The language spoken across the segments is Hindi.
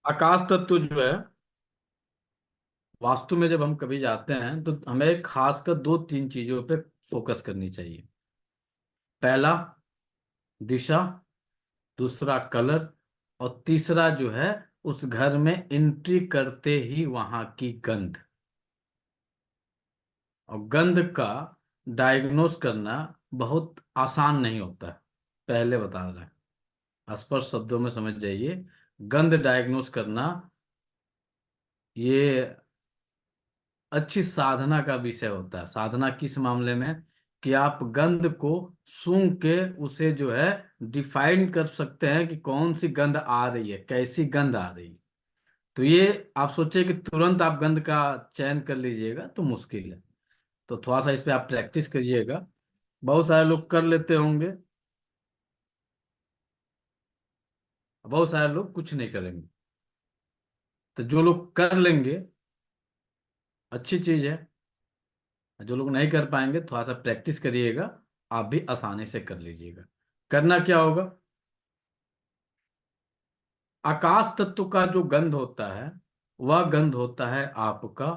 आकाश तत्व जो है, वास्तु में जब हम कभी जाते हैं तो हमें खासकर दो तीन चीजों पे फोकस करनी चाहिए। पहला दिशा, दूसरा कलर, और तीसरा जो है उस घर में एंट्री करते ही वहां की गंध। और गंध का डायग्नोस करना बहुत आसान नहीं होता है, पहले बता रहे हैं, स्पष्ट शब्दों में समझ जाइए। गंध डायग्नोस करना ये अच्छी साधना का विषय होता है। साधना किस मामले में, कि आप गंध को सूंघ के उसे जो है डिफाइन कर सकते हैं कि कौन सी गंध आ रही है, कैसी गंध आ रही है। तो ये आप सोचे कि तुरंत आप गंध का चयन कर लीजिएगा तो मुश्किल है। तो थोड़ा सा इस पे आप प्रैक्टिस करिएगा। बहुत सारे लोग कर लेते होंगे, बहुत सारे लोग कुछ नहीं करेंगे। तो जो लोग कर लेंगे, अच्छी चीज है। जो लोग नहीं कर पाएंगे, थोड़ा सा प्रैक्टिस करिएगा, आप भी आसानी से कर लीजिएगा। करना क्या होगा, आकाश तत्व का जो गंध होता है वह गंध होता है आपका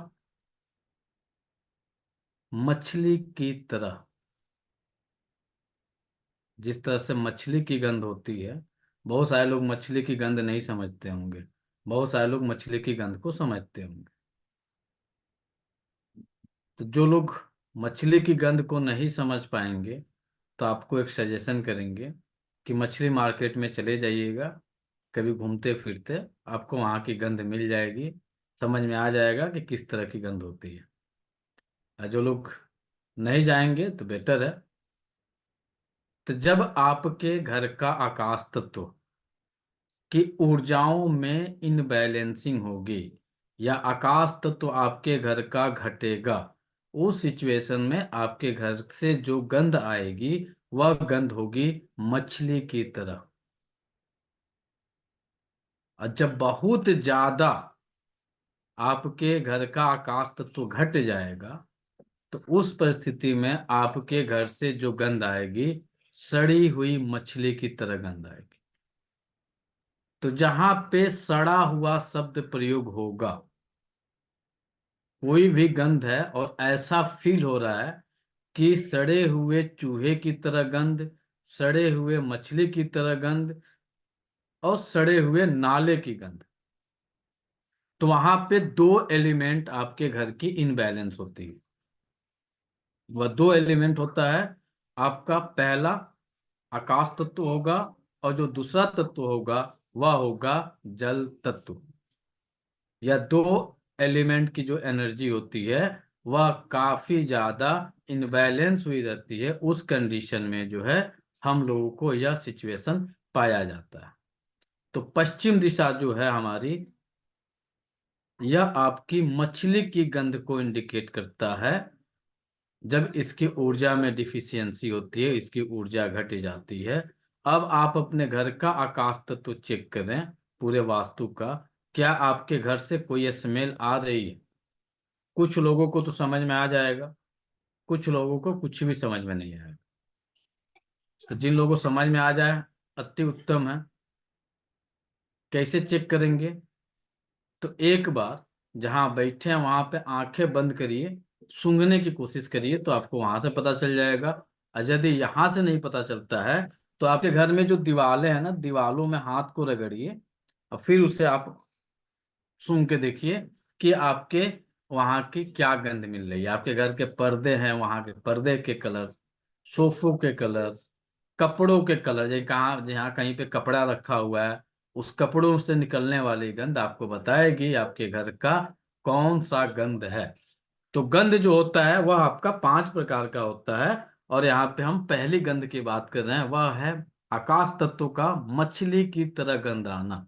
मछली की तरह। जिस तरह से मछली की गंध होती है, बहुत सारे लोग मछली की गंध नहीं समझते होंगे, बहुत सारे लोग मछली की गंध को समझते होंगे। तो जो लोग मछली की गंध को नहीं समझ पाएंगे, तो आपको एक सजेशन करेंगे कि मछली मार्केट में चले जाइएगा, कभी घूमते फिरते आपको वहाँ की गंध मिल जाएगी, समझ में आ जाएगा कि किस तरह की गंध होती है। और जो लोग नहीं जाएंगे तो बेटर है। तो जब आपके घर का आकाश तत्व की ऊर्जाओं में इनबैलेंसिंग होगी, या आकाश तत्व आपके घर का घटेगा, उस सिचुएशन में आपके घर से जो गंध आएगी वह गंध होगी मछली की तरह। और जब बहुत ज्यादा आपके घर का आकाश तत्व घट जाएगा, तो उस परिस्थिति में आपके घर से जो गंध आएगी, सड़ी हुई मछली की तरह गंध आएगी। तो जहां पे सड़ा हुआ शब्द प्रयोग होगा, कोई भी गंध है और ऐसा फील हो रहा है कि सड़े हुए चूहे की तरह गंध, सड़े हुए मछली की तरह गंध, और सड़े हुए नाले की गंध, तो वहां पे दो एलिमेंट आपके घर की इनबैलेंस होती है। वह दो एलिमेंट होता है, आपका पहला आकाश तत्व होगा, और जो दूसरा तत्व होगा वह होगा जल तत्व। यह दो एलिमेंट की जो एनर्जी होती है वह काफी ज्यादा इनबैलेंस हुई रहती है। उस कंडीशन में जो है हम लोगों को यह सिचुएशन पाया जाता है। तो पश्चिम दिशा जो है हमारी, यह आपकी मछली की गंध को इंडिकेट करता है। जब इसकी ऊर्जा में डिफिशियंसी होती है, इसकी ऊर्जा घट जाती है। अब आप अपने घर का आकाश तत्व चेक करें, पूरे वास्तु का, क्या आपके घर से कोई स्मेल आ रही है। कुछ लोगों को तो समझ में आ जाएगा, कुछ लोगों को कुछ भी समझ में नहीं आएगा। तो जिन लोगों को समझ में आ जाए, अति उत्तम है। कैसे चेक करेंगे, तो एक बार जहां बैठे हैं वहां पे आंखें बंद करिए, सूंघने की कोशिश करिए, तो आपको वहां से पता चल जाएगा। और यदि यहां से नहीं पता चलता है, तो आपके घर में जो दीवारें हैं ना, दीवारों में हाथ को रगड़िए, और फिर उसे आप सूंघ के देखिए कि आपके वहां की क्या गंध मिल रही है। आपके घर के पर्दे हैं, वहां के पर्दे के कलर, सोफों के कलर, कपड़ों के कलर, जैसे कहाँ जहाँ कहीं पे कपड़ा रखा हुआ है, उस कपड़ों से निकलने वाली गंध आपको बताएगी आपके घर का कौन सा गंध है। तो गंध जो होता है वह आपका पांच प्रकार का होता है। और यहाँ पे हम पहली गंध की बात कर रहे हैं, वह है आकाश तत्व का मछली की तरह गंध आना।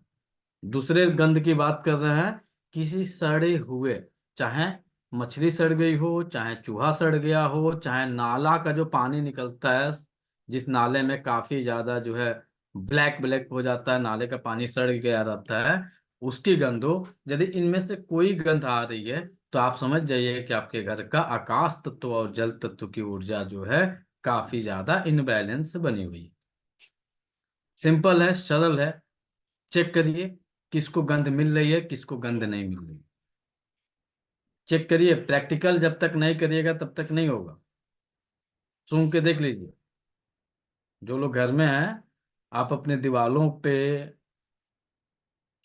दूसरे गंध की बात कर रहे हैं, किसी सड़े हुए, चाहे मछली सड़ गई हो, चाहे चूहा सड़ गया हो, चाहे नाला का जो पानी निकलता है, जिस नाले में काफी ज्यादा जो है ब्लैक ब्लैक हो जाता है, नाले का पानी सड़ गया रहता है, उसकी गंध हो। यदि इनमें से कोई गंध आ रही है, तो आप समझ जाइए कि आपके घर का आकाश तत्व और जल तत्व की ऊर्जा जो है काफी ज्यादा इनबैलेंस बनी हुई है। सिंपल है, सरल है, चेक करिए। किसको गंध मिल रही है, किसको गंध नहीं मिल रही। चेक करिए, प्रैक्टिकल जब तक नहीं करिएगा तब तक नहीं होगा। सूंघ के देख लीजिए। जो लोग घर में हैं, आप अपने दीवारों पे,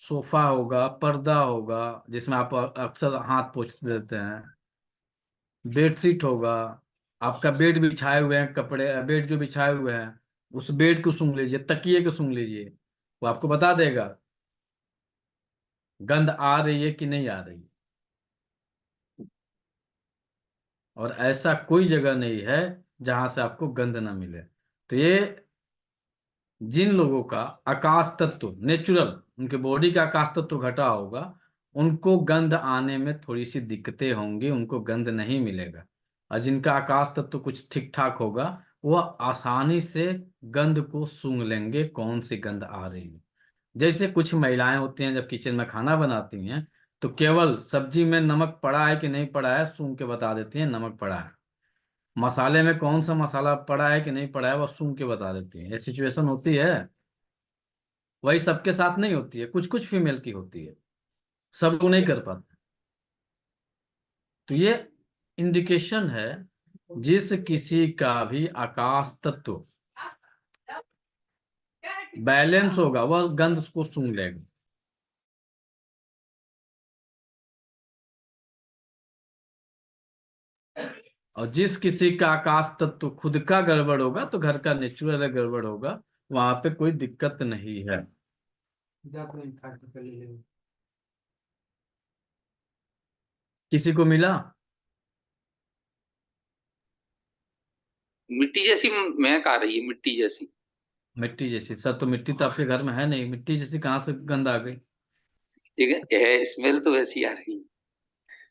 सोफा होगा, पर्दा होगा जिसमें आप अक्सर हाथ पोंछ देते हैं, बेडशीट होगा, आपका बेड बिछाए हुए हैं, कपड़े बेड जो बिछाए हुए हैं, उस बेड को सूंघ लीजिए, तकिए को सूंघ लीजिए, वो आपको बता देगा गंध आ रही है कि नहीं आ रही है। और ऐसा कोई जगह नहीं है जहां से आपको गंध ना मिले। तो ये जिन लोगों का आकाश तत्व नेचुरल, उनके बॉडी का आकाश तत्व घटा होगा, उनको गंध आने में थोड़ी सी दिक्कतें होंगी, उनको गंध नहीं मिलेगा। और जिनका आकाश तत्व कुछ ठीक ठाक होगा, वो आसानी से गंध को सूंघ लेंगे, कौन सी गंध आ रही है। जैसे कुछ महिलाएं होती हैं, जब किचन में खाना बनाती हैं, तो केवल सब्जी में नमक पड़ा है कि नहीं पड़ा है सूंघ के बता देती हैं नमक पड़ा है। मसाले में कौन सा मसाला पड़ा है कि नहीं पड़ा है, वो सूंघ के बता देती हैं। ये सिचुएशन होती है। वही सबके साथ नहीं होती है, कुछ कुछ फीमेल की होती है, सब लोग नहीं कर पाते। तो ये इंडिकेशन है, जिस किसी का भी आकाश तत्व बैलेंस होगा वह गंध को सूंघ लेगा। और जिस किसी का आकाश तत्व खुद का गड़बड़ होगा, तो घर का नेचुरल गड़बड़ होगा, वहां पे कोई दिक्कत नहीं है। किसी को मिला? मिट्टी जैसी महक आ रही है, मिट्टी जैसी। मिट्टी जैसी? सर, तो मिट्टी तो आपके घर में है नहीं, मिट्टी जैसी कहाँ से गंध आ गई? ठीक है, स्मेल तो वैसी आ रही है।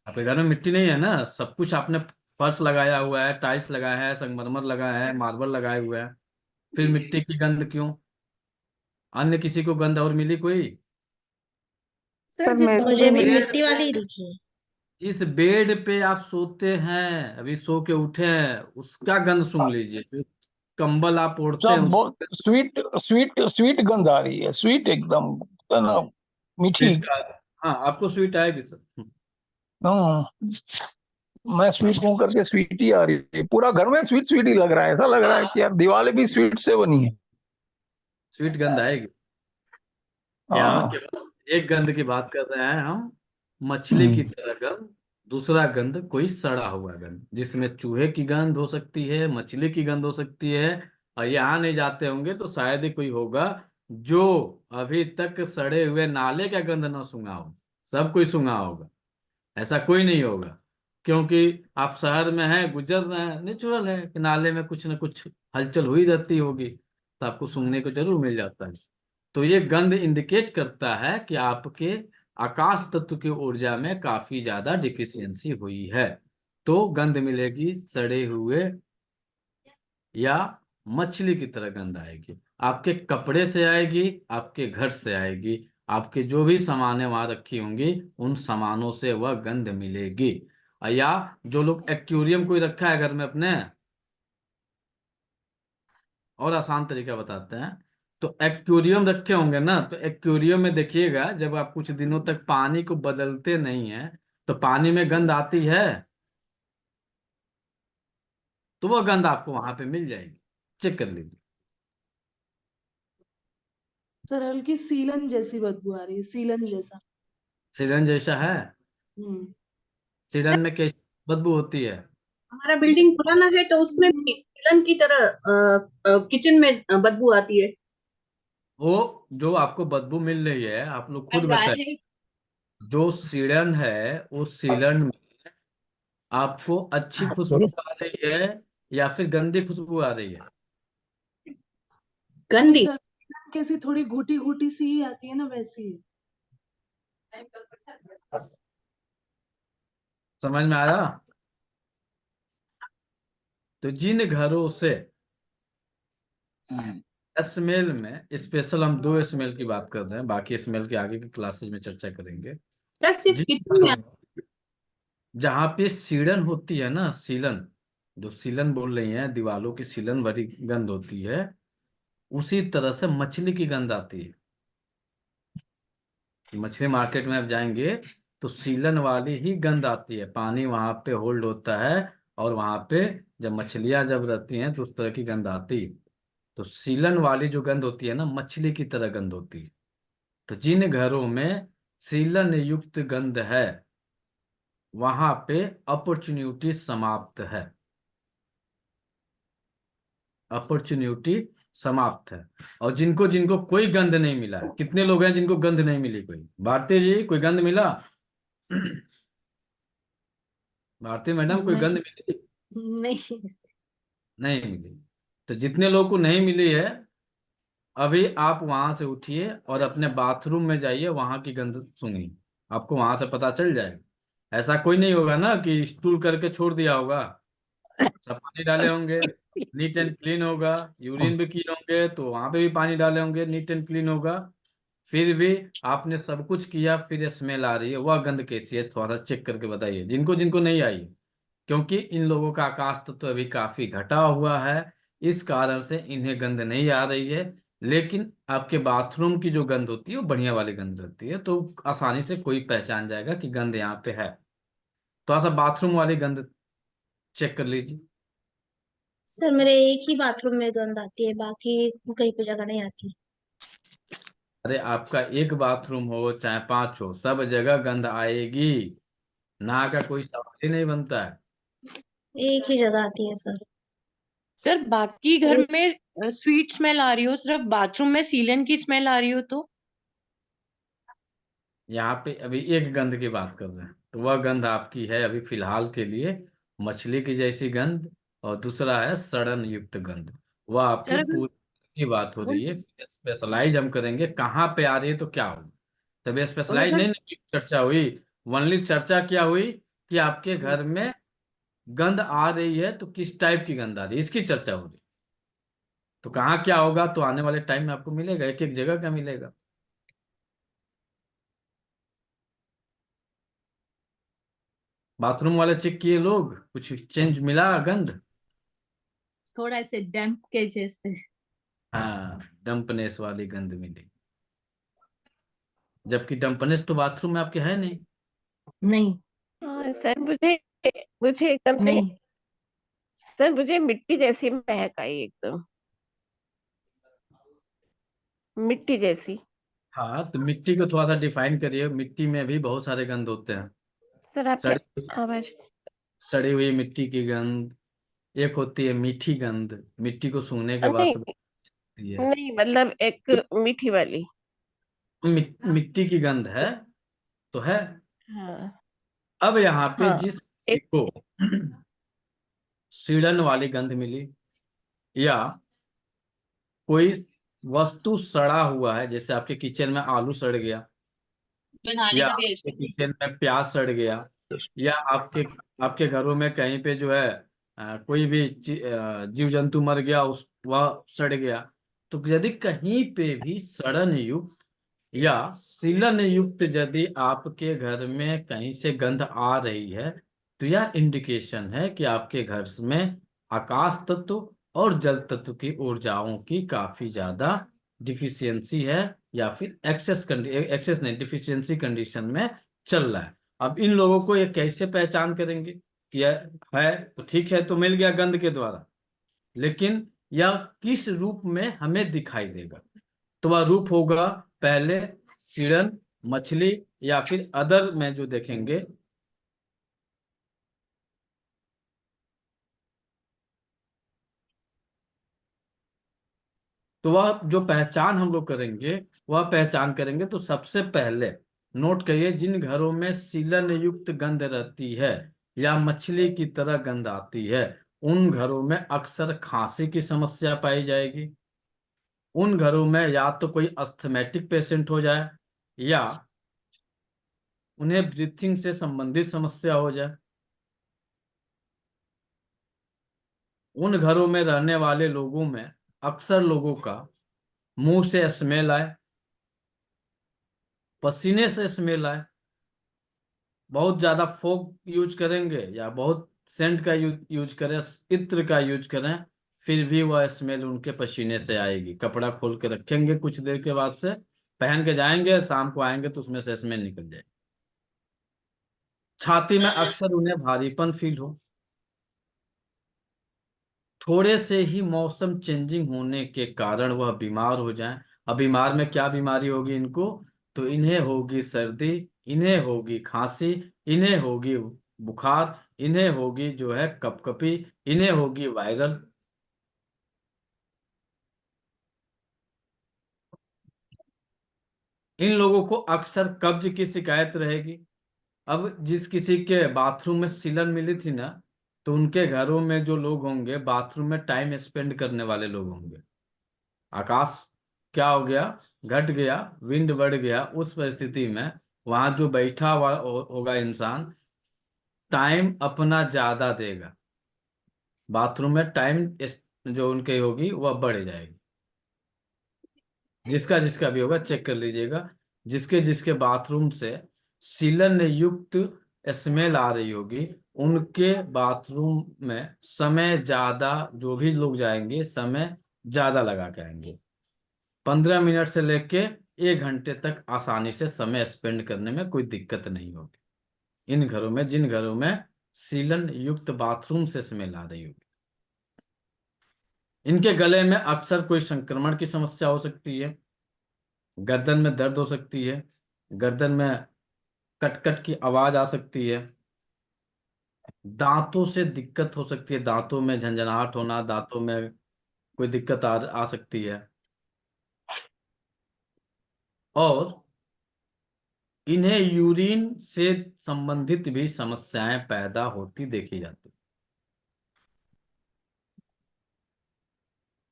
आपके घर में मिट्टी नहीं है ना, सब कुछ आपने फर्श लगाया हुआ है, टाइल्स लगाया है, संगमरमर लगाया है, मार्बल लगाए हुए हैं, फिर जी। मिट्टी की गंध क्यों? अन्य किसी को गंध और मिली कोई? सर सर जिस मेरे को मुझे भी भी मिल मिट्टी वाली ही दिखी। जिस बेड पे आप सोते हैं, अभी सो के उठे हैं, उसका गंध सूंघ लीजिए। जो कंबल आप ओढ़ते हैं सब उस बहुत स्वीट स्वीट स्वीट गंध आ रही है, स्वीट एकदम, है ना, मीठी। स्वीट का। हाँ, आपको स्वीट आएगी सर। हम्म, मैं स्वीट हूं करके स्वीट ही आ रही है, पूरा घर में स्वीट स्वीट ही लग रहा है, ऐसा लग रहा है कि यार दीवारें भी स्वीट से बनी है। स्वीट गंध आएगी। यहाँ हाँ। केवल एक गंध की बात कर रहे हैं हम, मछली की हम्म। तरह गंध। दूसरा गंध कोई सड़ा हुआ गंध, जिसमें चूहे की गंध हो सकती है, मछली की गंध हो सकती है। और यहाँ नहीं जाते होंगे तो शायद ही कोई होगा जो अभी तक सड़े हुए नाले का गंध ना सूंघा हो। सब कोई सूंघा होगा, ऐसा कोई नहीं होगा। क्योंकि आप शहर में हैं, गुजर रहे हैं, नेचुरल है कि नाले में कुछ ना कुछ हलचल हुई रहती होगी, तो आपको सूंघने को जरूर मिल जाता है। तो ये गंध इंडिकेट करता है कि आपके आकाश तत्व की ऊर्जा में काफी ज्यादा डिफिशियंसी हुई है। तो गंध मिलेगी सड़े हुए या मछली की तरह गंध आएगी। आपके कपड़े से आएगी, आपके घर से आएगी, आपके जो भी सामानें वहां रखी होंगी उन सामानों से वह गंध मिलेगी। या जो लोग एक्वेरियम कोई रखा है घर में अपने, और आसान तरीका बताते हैं। तो एक्वेरियम रखे होंगे ना, तो एक्वेरियम में देखिएगा, जब आप कुछ दिनों तक पानी को बदलते नहीं हैं, तो पानी में गंध आती है, तो वह गंध आपको वहां पे मिल जाएगी। चेक कर लीजिए। सर हल्की सीलन जैसी बदबू आ रही है, सीलन जैसा। सीलन जैसा है? हम्म। सीलन में कैसी बदबू होती है? हमारा बिल्डिंग पुराना है तो उसमें भी विलन की तरह किचन में बदबू आती है। वो जो आपको बदबू मिल रही है, आप लोग खुद गाय बताएं, है। जो सीलन है, उस सीलन में आपको अच्छी खुशबू आ रही है या फिर गंदी खुशबू आ रही है? गंदी। सर कैसी थोड़ी घुटी घुटी सी ही आती है ना, वैसी। समझ में आया? तो जिन घरों से स्मेल में, स्पेशल हम दो स्मेल की बात कर रहे हैं, बाकी स्मेल के आगे की क्लासेज में चर्चा करेंगे। सर सिर्फ जिन किचन में घरों जहाँ पे सीलन होती है ना, सीलन, जो सीलन बोल रही है, दीवालों की सीलन भरी गंध होती है, उसी तरह से मछली की गंध आती है। मछली मार्केट में आप जाएंगे तो सीलन वाली ही गंध आती है, पानी वहां पे होल्ड होता है और वहां पे जब मछलियां जब रहती हैं तो उस तरह की गंध आती है। तो सीलन वाली जो गंध होती है ना, मछली की तरह गंध होती है। तो जिन घरों में सीलन युक्त गंध है वहां पे अपॉर्चुनिटी समाप्त है, अपॉर्चुनिटी समाप्त है। और जिनको जिनको कोई गंध नहीं मिला है, कितने लोग हैं जिनको गंध नहीं मिली? कोई भारती जी, कोई गंध मिला? भारती मैडम, कोई गंध मिली? नहीं। नहीं मिली। तो जितने लोग को नहीं मिली है, अभी आप वहां से उठिए और अपने बाथरूम में जाइए, वहां की गंध सूंघिए, आपको वहां से पता चल जाएगा। ऐसा कोई नहीं होगा ना कि स्टूल करके छोड़ दिया होगा, सब पानी डाले होंगे, नीट एंड क्लीन होगा। यूरिन भी किए होंगे तो वहां पे भी पानी डाले होंगे, नीट एंड क्लीन होगा। फिर भी आपने सब कुछ किया, फिर स्मेल आ रही है, वह गंध कैसी है? थोड़ा चेक करके बताइए जिनको जिनको नहीं आई है। क्योंकि इन लोगों का आकाश तत्व तो अभी काफी घटा हुआ है, इस कारण से इन्हें गंध नहीं आ रही है। लेकिन आपके बाथरूम की जो गंध होती है वो बढ़िया वाली गंध रहती है, तो आसानी से कोई पहचान जाएगा कि गंध यहाँ पे है। थोड़ा सा बाथरूम वाली गंध चेक कर लीजिए। सर मेरे एक ही बाथरूम में गंध आती है, बाकी कहीं पे जगह नहीं आती। अरे आपका एक बाथरूम हो चाहे 5 हो, सब जगह गंध आएगी, ना का कोई सवाल ही नहीं बनता है। एक ही जगह आती है सर। सर बाकी घर में स्वीट स्मेल आ रही हो, सिर्फ बाथरूम में सीलन की स्मेल आ रही हो तो? यहाँ पे अभी एक गंध की बात कर रहे हैं, तो वह गंध आपकी है अभी फिलहाल के लिए मछली की जैसी गंध, और दूसरा है सड़न युक्त गंध, वह आपकी सर अगर पूरी की बात हो रही है। स्पेशलाइज हम करेंगे कहाँ पे आ रही है तो क्या होगा, तभी स्पेशलाइज अगर नहीं नहीं चर्चा हुई। ओनली चर्चा क्या हुई कि आपके घर में गंध आ रही है तो किस टाइप की गंध आ रही है, इसकी चर्चा हो रही है। तो कहाँ क्या होगा तो आने वाले टाइम में आपको मिलेगा, एक एक जगह क्या मिलेगा। बाथरूम वाले चेक किए लोग, कुछ चेंज मिला गंध? थोड़ा ऐसे डैम्प के जैसे। हाँ, डंपनेस वाली गंध मिली, जबकि डंपनेस तो बाथरूम में आपके है नहीं। नहीं हाँ सर, मुझे मुझे एकदम से नहीं सर मुझे मिट्टी जैसी महक आई, एकदम मिट्टी जैसी। हाँ, तो मिट्टी को थोड़ा सा डिफाइन करिए, मिट्टी में भी बहुत सारे गंध होते हैं। सर आपने सड़ी आवाज सड़ी हुई मिट्टी की गंध, एक होती है मीठी गंध, मिट्टी को सूंघने के बाद नहीं, से बनती है। नहीं मतलब एक मीठी वाली। मिट्टी की गंध है तो है। हाँ अब यहाँ पे हाँ, जिस किसी एक को सीड़न वाली गंध मिली, या कोई वस्तु सड़ा हुआ है, जैसे आपके किचन में आलू सड़ गया, या आपके किचन में प्याज सड़ गया, या आपके आपके घरों में कहीं पे जो है कोई भी जीव जंतु मर गया, उस वह सड़ गया, तो यदि कहीं पे भी सड़न युक्त या सीलन युक्त यदि आपके घर में कहीं से गंध आ रही है, तो यह इंडिकेशन है कि आपके घर में आकाश तत्व और जल तत्व की ऊर्जाओं की काफी ज्यादा डिफिशियंसी है, या फिर एक्सेस नहीं, डिफिशियंसी कंडीशन में चल रहा है। अब इन लोगों को ये कैसे पहचान करेंगे कि यह है तो ठीक है, तो मिल गया गंध के द्वारा, लेकिन यह किस रूप में हमें दिखाई देगा? तो वह रूप होगा पहले सीड़न, मछली, या फिर अदर में जो देखेंगे तो वह जो पहचान हम लोग करेंगे, वह पहचान करेंगे तो सबसे पहले नोट करिए, जिन घरों में सीलन युक्त गंध रहती है या मछली की तरह गंध आती है, उन घरों में अक्सर खांसी की समस्या पाई जाएगी। उन घरों में या तो कोई अस्थमेटिक पेशेंट हो जाए, या उन्हें ब्रीथिंग से संबंधित समस्या हो जाए। उन घरों में रहने वाले लोगों में अक्सर लोगों का मुंह से स्मेल आए, पसीने से स्मेल आए, बहुत ज्यादा फोग यूज करेंगे या बहुत सेंट का यूज करें, इत्र का यूज करें, फिर भी वह स्मेल उनके पसीने से आएगी। कपड़ा खोल के रखेंगे कुछ देर के बाद से पहन के जाएंगे, शाम को आएंगे तो उसमें से स्मेल निकल जाएगी। छाती में अक्सर उन्हें भारीपन फील हो। थोड़े से ही मौसम चेंजिंग होने के कारण वह बीमार हो जाएं। अब बीमार में क्या बीमारी होगी इनको? तो इन्हें होगी सर्दी, इन्हें होगी खांसी, इन्हें होगी बुखार, इन्हें होगी जो है कपकपी, इन्हें होगी वायरल। इन लोगों को अक्सर कब्ज की शिकायत रहेगी। अब जिस किसी के बाथरूम में सीलन मिली थी ना, तो उनके घरों में जो लोग होंगे बाथरूम में टाइम स्पेंड करने वाले लोग होंगे। आकाश क्या हो गया? घट गया, विंड बढ़ गया। उस परिस्थिति में वहां जो बैठा हुआ होगा इंसान, टाइम अपना ज्यादा देगा। बाथरूम में टाइम जो उनके होगी वह बढ़ जाएगी। जिसका जिसका भी होगा चेक कर लीजिएगा। जिसके जिसके बाथरूम से सीलन युक्त स्मेल आ रही होगी, उनके बाथरूम में समय ज्यादा, जो भी लोग जाएंगे समय ज्यादा लगा के आएंगे। 15 मिनट से लेके 1 घंटे तक आसानी से समय स्पेंड करने में कोई दिक्कत नहीं होगी इन घरों में, जिन घरों में सीलन युक्त बाथरूम से स्मेल आ रही होगी। इनके गले में अक्सर कोई संक्रमण की समस्या हो सकती है, गर्दन में दर्द हो सकती है, गर्दन में कट की आवाज आ सकती है, दांतों से दिक्कत हो सकती है, दांतों में झंझनाहट होना, दांतों में कोई दिक्कत आ सकती है, और इन्हें यूरिन से संबंधित भी समस्याएं पैदा होती देखी जाती।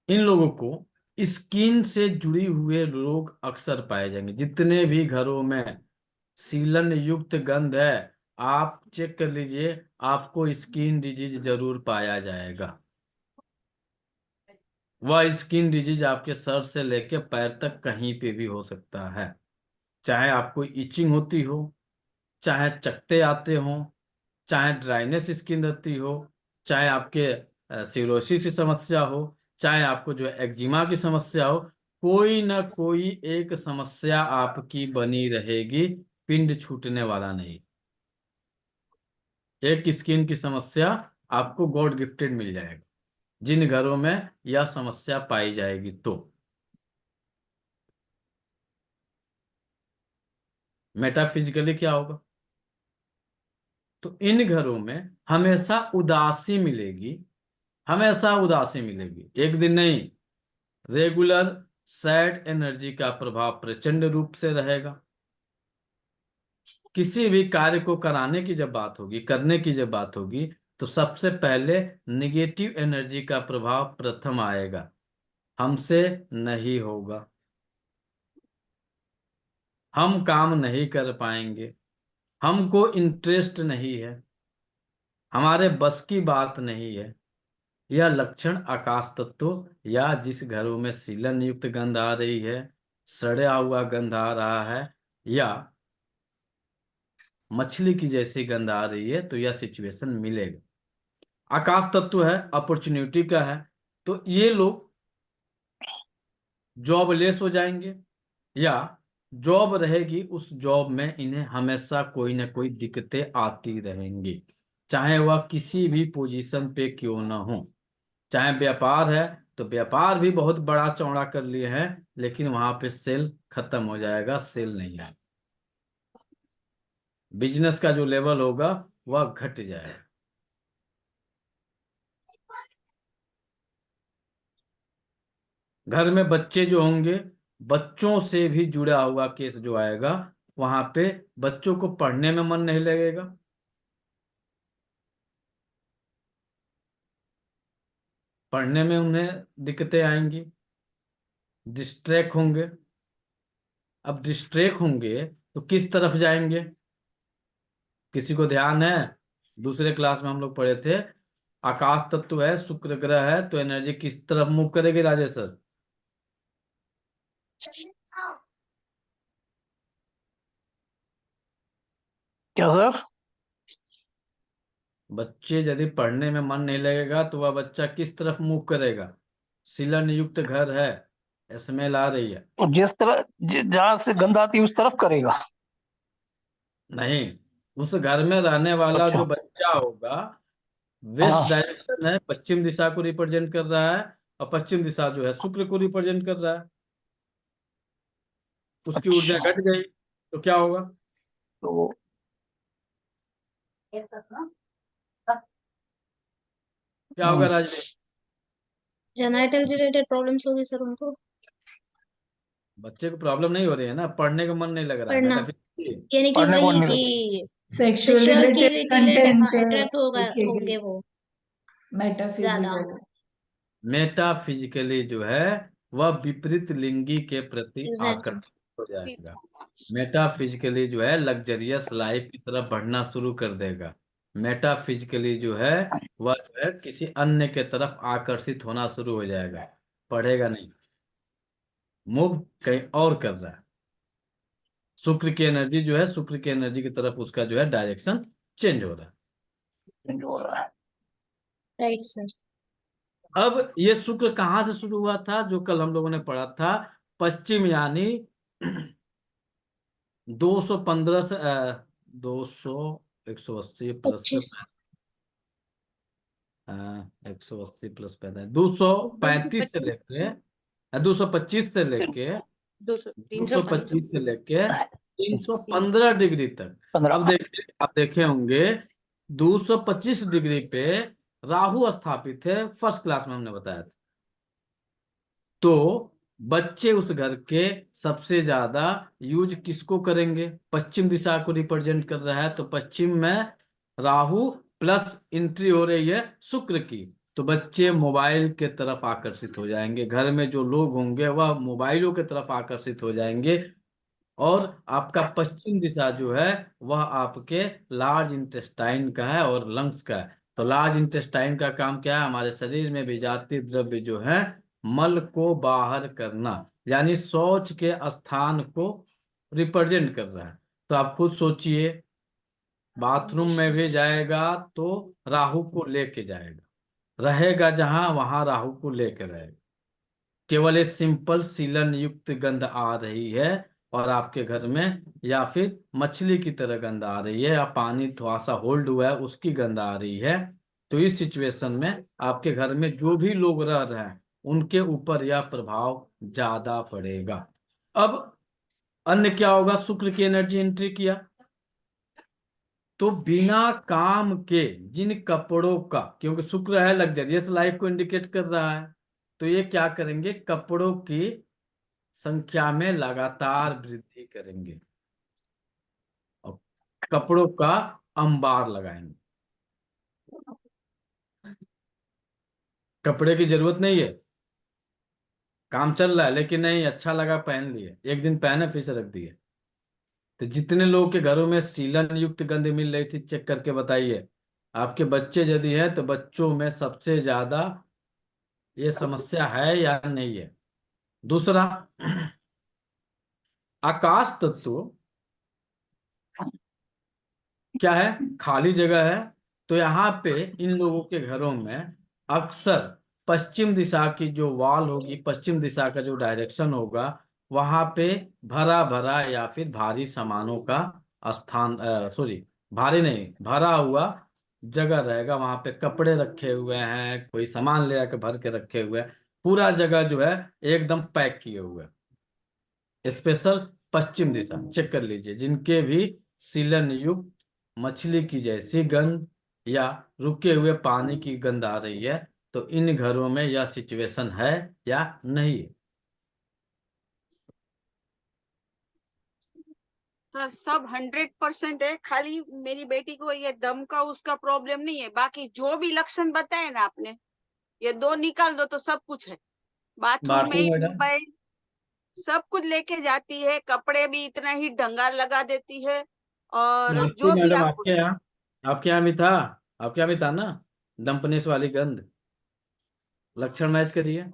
इन लोगों को स्किन से जुड़ी हुए रोग अक्सर पाए जाएंगे। जितने भी घरों में सीलन युक्त गंध है, आप चेक कर लीजिए, आपको स्किन डिजीज जरूर पाया जाएगा। वह स्किन डिजीज आपके सर से लेकर पैर तक कहीं पे भी हो सकता है। चाहे आपको इचिंग होती हो, चाहे चकत्ते आते हो, चाहे ड्राइनेस स्किन रहती हो, चाहे आपके सिरोसिस की समस्या हो, चाहे आपको जो एक्जिमा की समस्या हो, कोई ना कोई एक समस्या आपकी बनी रहेगी, पिंड छूटने वाला नहीं। एक स्किन की समस्या आपको गॉड गिफ्टेड मिल जाएगा जिन घरों में यह समस्या पाई जाएगी। तो मेटाफिजिकली क्या होगा? तो इन घरों में हमेशा उदासी मिलेगी, हमेशा उदासी मिलेगी, एक दिन नहीं। रेगुलर सैड एनर्जी का प्रभाव प्रचंड रूप से रहेगा। किसी भी कार्य को कराने की जब बात होगी, करने की जब बात होगी, तो सबसे पहले निगेटिव एनर्जी का प्रभाव प्रथम आएगा। हमसे नहीं होगा, हम काम नहीं कर पाएंगे, हमको इंटरेस्ट नहीं है, हमारे बस की बात नहीं है। यह लक्षण आकाश तत्व या जिस घरों में सीलन युक्त गंध आ रही है, सड़ा हुआ गंध आ रहा है, या मछली की जैसी गंध आ रही है, तो यह सिचुएशन मिलेगा। आकाश तत्व है, अपॉर्चुनिटी का है, तो ये लोग जॉबलेस हो जाएंगे, या जॉब रहेगी, उस जॉब में इन्हें हमेशा कोई ना कोई दिक्कतें आती रहेंगी, चाहे वह किसी भी पोजीशन पे क्यों ना हो। चाहे व्यापार है तो व्यापार भी बहुत बड़ा चौड़ा कर लिए हैं, लेकिन वहां पे सेल खत्म हो जाएगा, सेल नहीं आएगा। बिजनेस का जो लेवल होगा वह घट जाएगा। घर में बच्चे जो होंगे, बच्चों से भी जुड़ा हुआ केस जो आएगा, वहां पे बच्चों को पढ़ने में मन नहीं लगेगा, पढ़ने में उन्हें दिक्कतें आएंगी, डिस्ट्रैक्ट होंगे। अब डिस्ट्रैक्ट होंगे तो किस तरफ जाएंगे? किसी को ध्यान है? दूसरे क्लास में हम लोग पढ़े थे, आकाश तत्व है, शुक्र ग्रह है, तो एनर्जी किस तरफ मूव करेगी राजेश सर? क्या सर? बच्चे यदि पढ़ने में मन नहीं लगेगा तो वह बच्चा किस तरफ मूव करेगा? सीलन युक्त घर है, स्मेल आ रही है। तो जिस तरह जहां से गंध आती है उस तरफ करेगा। नहीं, उस घर में रहने वाला अच्छा। जो बच्चा होगा, वेस्ट हाँ। डायरेक्शन है, पश्चिम दिशा को रिप्रेजेंट कर रहा है, और पश्चिम दिशा जो है शुक्र को रिप्रेजेंट कर रहा है। उसकी ऊर्जा अच्छा घट गई तो क्या होगा? तो क्या होगा राजवीर? जेनेटिक रिलेटेड प्रॉब्लम्स होगी सर उनको। बच्चे को प्रॉब्लम नहीं हो रही है ना, पढ़ने का मन नहीं लग रहा है, पढ़ना, मेटाफिजिक्स। यानी कि पढ़ने को वही नहीं लगे। कि सेक्सुअल सेक्सुअल की रिलेटेड रिलेटेड कंटेंट अट्रैक्ट होगा देखेगी, होंगे वो ज्यादा। मेटाफिजिकल। मेटाफिजिकली जो है वह विपरीत लिंगी के प्रति एग्जैक्टली। आकर्षित हो जाएगा। मेटाफिजिकली जो है लग्जरियस लाइफ की तरफ बढ़ना शुरू कर देगा। मेटाफिजिकली जो है वह जो है किसी अन्य के तरफ आकर्षित होना शुरू हो जाएगा, पढ़ेगा नहीं, मूव कहीं और कर रहा है। शुक्र की एनर्जी जो है, शुक्र की एनर्जी की तरफ उसका जो है डायरेक्शन चेंज हो रहा है। जो हो रहा है। Right sir. अब ये शुक्र कहाँ से शुरू हुआ था, जो कल हम लोगों ने पढ़ा था, पश्चिम, यानी 215 से 200, 180 प्लस 25। 180 प्लस 235 से लेके 225 से लेके 225 से लेके 315 डिग्री तक। 15। अब देखे होंगे 225 डिग्री पे राहु स्थापित है, फर्स्ट क्लास में हमने बताया था। तो बच्चे उस घर के सबसे ज्यादा यूज किसको करेंगे? पश्चिम दिशा को रिप्रेजेंट कर रहा है, तो पश्चिम में राहु प्लस एंट्री हो रही है शुक्र की, तो बच्चे मोबाइल के तरफ आकर्षित हो जाएंगे। घर में जो लोग होंगे वह मोबाइलों के तरफ आकर्षित हो जाएंगे। और आपका पश्चिम दिशा जो है वह आपके लार्ज इंटेस्टाइन का है और लंग्स का है। तो लार्ज इंटेस्टाइन का काम क्या है? हमारे शरीर में विजातीय द्रव्य जो है मल को बाहर करना, यानी शौच के स्थान को रिप्रेजेंट कर रहा है। तो आप खुद सोचिए, बाथरूम में भी जाएगा तो राहु को लेके जाएगा, रहेगा जहां वहां राहु को लेकर रहेगा। केवल एक सिंपल सीलन युक्त गंध आ रही है और आपके घर में, या फिर मछली की तरह गंध आ रही है, या पानी थोड़ा सा होल्ड हुआ है उसकी गंध आ रही है, तो इस सिचुएशन में आपके घर में जो भी लोग रह रहे हैं उनके ऊपर यह प्रभाव ज्यादा पड़ेगा। अब अन्य क्या होगा? शुक्र की एनर्जी एंट्री किया तो बिना काम के जिन कपड़ों का, क्योंकि शुक्र है लग्जरियस लाइफ को इंडिकेट कर रहा है, तो ये क्या करेंगे? कपड़ों की संख्या में लगातार वृद्धि करेंगे और कपड़ों का अंबार लगाएंगे। कपड़े की जरूरत नहीं है, काम चल रहा है, लेकिन नहीं अच्छा लगा पहन लिए, एक दिन पहने फिर से रख दिए। तो जितने लोगों के घरों में सीलन युक्त गंध मिल रही थी, चेक करके बताइए। आपके बच्चे यदि है तो बच्चों में सबसे ज्यादा ये समस्या है या नहीं है? दूसरा, आकाश तत्व क्या है? खाली जगह है। तो यहाँ पे इन लोगों के घरों में अक्सर पश्चिम दिशा की जो वॉल होगी, पश्चिम दिशा का जो डायरेक्शन होगा, वहां पे भरा भरा या फिर भारी सामानों का स्थान, सॉरी भारी नहीं, भरा हुआ जगह रहेगा। वहां पे कपड़े रखे हुए हैं, कोई सामान ले आके भर के रखे हुए हैं, पूरा जगह जो है एकदम पैक किए हुए हैं। स्पेशल पश्चिम दिशा चेक कर लीजिए, जिनके भी सीलन युक्त मछली की जैसी गंध या रुके हुए पानी की गंध आ रही है, तो इन घरों में यह सिचुएशन है या नहीं है? सर सब 100% है, खाली मेरी बेटी को ये दम का उसका प्रॉब्लम नहीं है, बाकी जो भी लक्षण बताए ना आपने, ये दो निकाल दो तो सब कुछ है। बाथरूम में ही मोबाइल सब कुछ लेके जाती है, कपड़े भी इतना ही ढंगा लगा देती है, और जो भी मैडम आपको आपके यहाँ भी था, आपके यहाँ भी था ना दम्पनेश वाली गंध? लक्षण मैच करिए।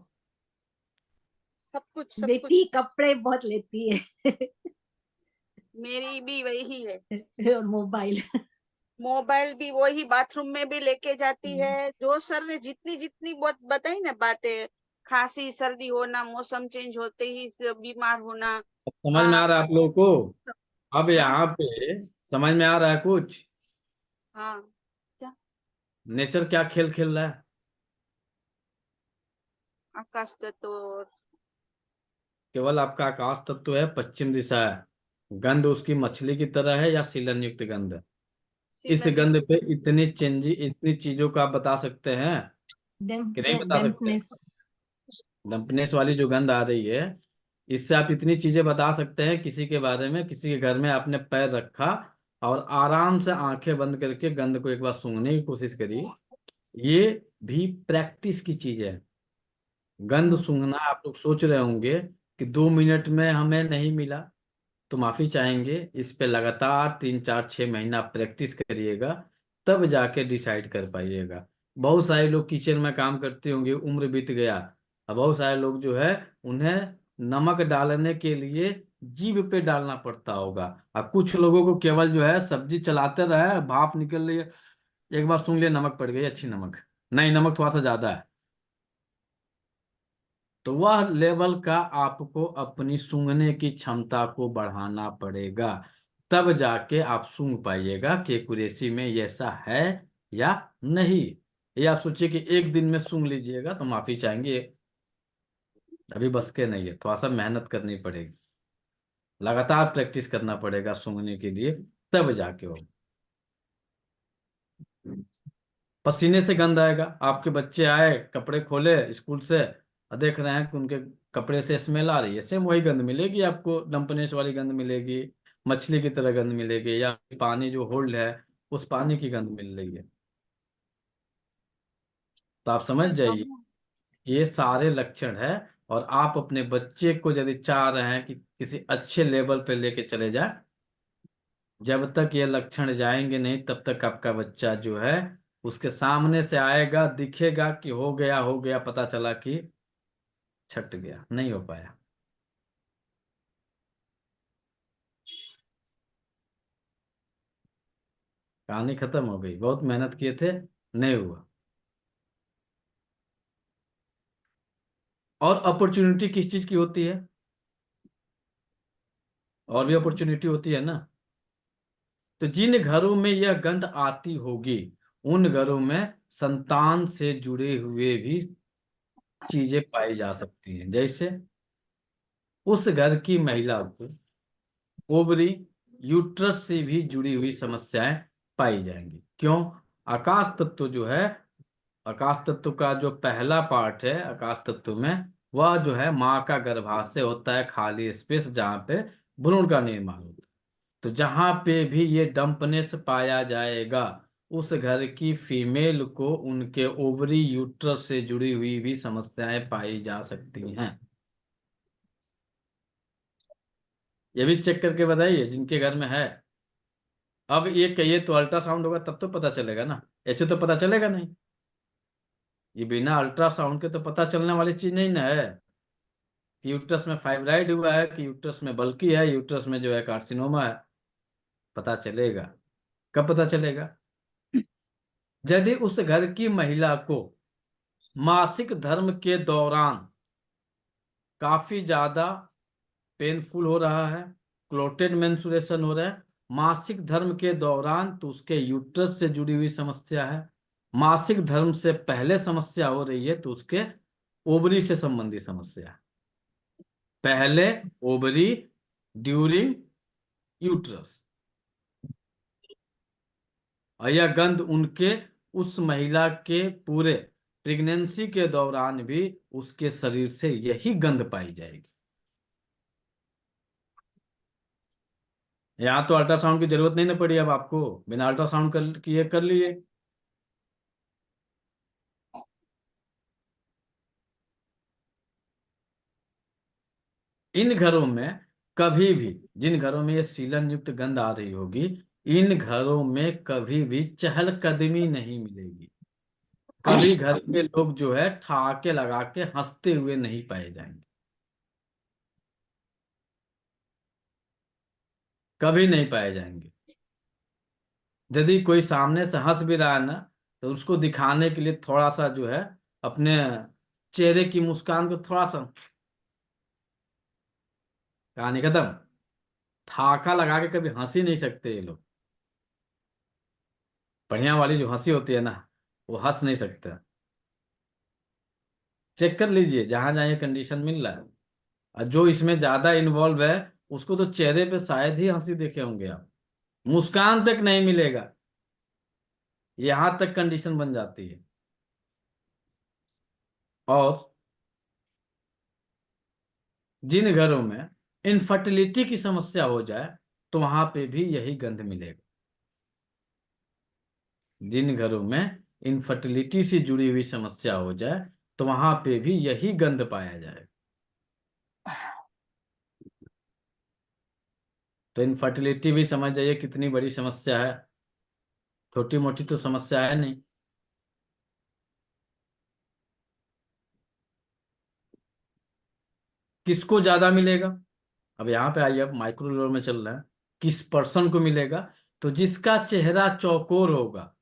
सब कुछ बेटी कपड़े बहुत लेती है मेरी भी वही है। और मोबाइल भी वही बाथरूम में भी लेके जाती है। जो सर ने जितनी जितनी बहुत बताई ना बातें, खांसी सर्दी होना, मौसम चेंज होते ही बीमार होना। समझ में आ रहा है आप लोगों को? अब हाँ यहाँ पे समझ में आ रहा है कुछ? हाँ। क्या? नेचर क्या खेल खेल रहा है? आकाश तत्व और केवल आपका आकाश तत्व है, पश्चिम दिशा है। गंध उसकी मछली की तरह है या सीलन युक्त गंध है? इस सीलन गंध पे इतनी चीजों का आप बता सकते हैं कि नहीं बता सकते? डैम्पनेस। डंपनेस वाली जो गंध आ रही है, इससे आप इतनी चीजें बता सकते हैं किसी के बारे में। किसी के घर में आपने पैर रखा और आराम से आंखें बंद करके गंध को एक बार सूंघने की कोशिश करी। ये भी प्रैक्टिस की चीज है। गंध सूंघना आप लोग सोच रहे होंगे कि 2 मिनट में हमें नहीं मिला, तो माफी चाहेंगे। इस पे लगातार 3 4 6 महीना प्रैक्टिस करिएगा, तब जाके डिसाइड कर पाइएगा। बहुत सारे लोग किचन में काम करते होंगे, उम्र बीत गया। अब बहुत सारे लोग जो है, उन्हें नमक डालने के लिए जीभ पे डालना पड़ता होगा। और कुछ लोगों को केवल जो है सब्जी चलाते रहे, भाप निकल रही है, एक बार सूंघ लिया, नमक पड़ गई, अच्छी नमक नहीं, नमक थोड़ा सा ज्यादा है। तो वह लेवल का आपको अपनी सूंघने की क्षमता को बढ़ाना पड़ेगा, तब जाके आप सूंघ पाइएगा कि एक्यूरेसी में ये ऐसा है या नहीं। ये आप सोचिए कि एक दिन में सूंघ लीजिएगा, तो माफी चाहेंगे, अभी बस के नहीं है, थोड़ा सा मेहनत करनी पड़ेगी, लगातार प्रैक्टिस करना पड़ेगा सूंघने के लिए, तब जाके हो। पसीने से गंध आएगा। आपके बच्चे आए, कपड़े खोले स्कूल से और देख रहे हैं कि उनके कपड़े से स्मेल आ रही है, सेम वही गंध मिलेगी आपको, डंपनेस वाली गंध मिलेगी, मछली की तरह गंध मिलेगी, या पानी जो होल्ड है उस पानी की गंध मिल रही है। तो आप समझ जाइए, ये सारे लक्षण है। और आप अपने बच्चे को यदि चाह रहे हैं कि किसी अच्छे लेवल पे लेके चले जाए, जब तक ये लक्षण जाएंगे नहीं, तब तक आपका बच्चा जो है, उसके सामने से आएगा, दिखेगा कि हो गया, पता चला कि छट गया, नहीं हो पाया। कहानी खत्म हो गई, बहुत मेहनत किए थे, नहीं हुआ। और अपॉर्चुनिटी किस चीज की होती है? और भी अपॉर्चुनिटी होती है ना। तो जिन घरों में यह गंध आती होगी, उन घरों में संतान से जुड़े हुए भी चीजें पाई जा सकती हैं। जैसे उस घर की महिला को ओवरी, यूट्रस से भी जुड़ी हुई समस्याएं पाई जाएंगी। क्यों? आकाश तत्व जो है, आकाश तत्व का जो पहला पार्ट है आकाश तत्व में, वह जो है माँ का गर्भाशय होता है, खाली स्पेस जहाँ पे भ्रूण का निर्माण होता है। तो जहाँ पे भी ये डंपनेस पाया जाएगा, उस घर की फीमेल को उनके ओवरी यूट्रस से जुड़ी हुई भी समस्याएं पाई जा सकती हैं। ये भी चेक करके बताइए जिनके घर में है। अब ये कहिए तो अल्ट्रासाउंड होगा तब तो पता चलेगा ना, ऐसे तो पता चलेगा नहीं। ये बिना अल्ट्रासाउंड के तो पता चलने वाली चीज नहीं ना है कि यूट्रस में फाइब्राइड हुआ है, कि यूट्रस में बल्कि है, यूट्रस में जो है कार्सिनोमा है। पता चलेगा, कब पता चलेगा? यदि उस घर की महिला को मासिक धर्म के दौरान काफी ज्यादा पेनफुल हो रहा है, क्लोटेड मेंस्ट्रुएशन हो रहा है मासिक धर्म के दौरान, तो उसके यूट्रस से जुड़ी हुई समस्या है। मासिक धर्म से पहले समस्या हो रही है तो उसके ओवरी से संबंधी समस्या है। पहले ओवरी, ड्यूरिंग यूट्रस। और यह गंध उनके, उस महिला के पूरे प्रेगनेंसी के दौरान भी उसके शरीर से यही गंध पाई जाएगी। यहाँ तो अल्ट्रासाउंड की जरूरत नहीं ना पड़ी अब आपको, बिना अल्ट्रासाउंड कर किए कर लिए। इन घरों में कभी भी, जिन घरों में ये सीलन युक्त गंध आ रही होगी, इन घरों में कभी भी चहलकदमी नहीं मिलेगी। कभी घर के लोग जो है ठहाके लगा के हंसते हुए नहीं पाए जाएंगे, कभी नहीं पाए जाएंगे। यदि कोई सामने से हंस भी रहा है ना, तो उसको दिखाने के लिए थोड़ा सा जो है अपने चेहरे की मुस्कान को थोड़ा सा, कहानी खत्म। ठाका लगा के कभी हंस ही नहीं सकते ये लोग। बढ़िया वाली जो हंसी होती है ना, वो हंस नहीं सकता। चेक कर लीजिए जहां जहां ये कंडीशन मिल रहा है। और जो इसमें ज्यादा इन्वॉल्व है उसको तो चेहरे पे शायद ही हंसी देखे होंगे आप, मुस्कान तक नहीं मिलेगा। यहां तक कंडीशन बन जाती है। और जिन घरों में इनफर्टिलिटी की समस्या हो जाए तो वहां पे भी यही गंध मिलेगा। जिन घरों में इनफर्टिलिटी से जुड़ी हुई समस्या हो जाए तो वहां पे भी यही गंध पाया जाएगा। तो इनफर्टिलिटी भी समझ जाइए कितनी बड़ी समस्या है, छोटी मोटी तो समस्या है नहीं। किसको ज्यादा मिलेगा? अब यहाँ पे आइए, अब माइक्रो लेवल में चल रहा है। किस पर्सन को मिलेगा? तो जिसका चेहरा चौकोर होगा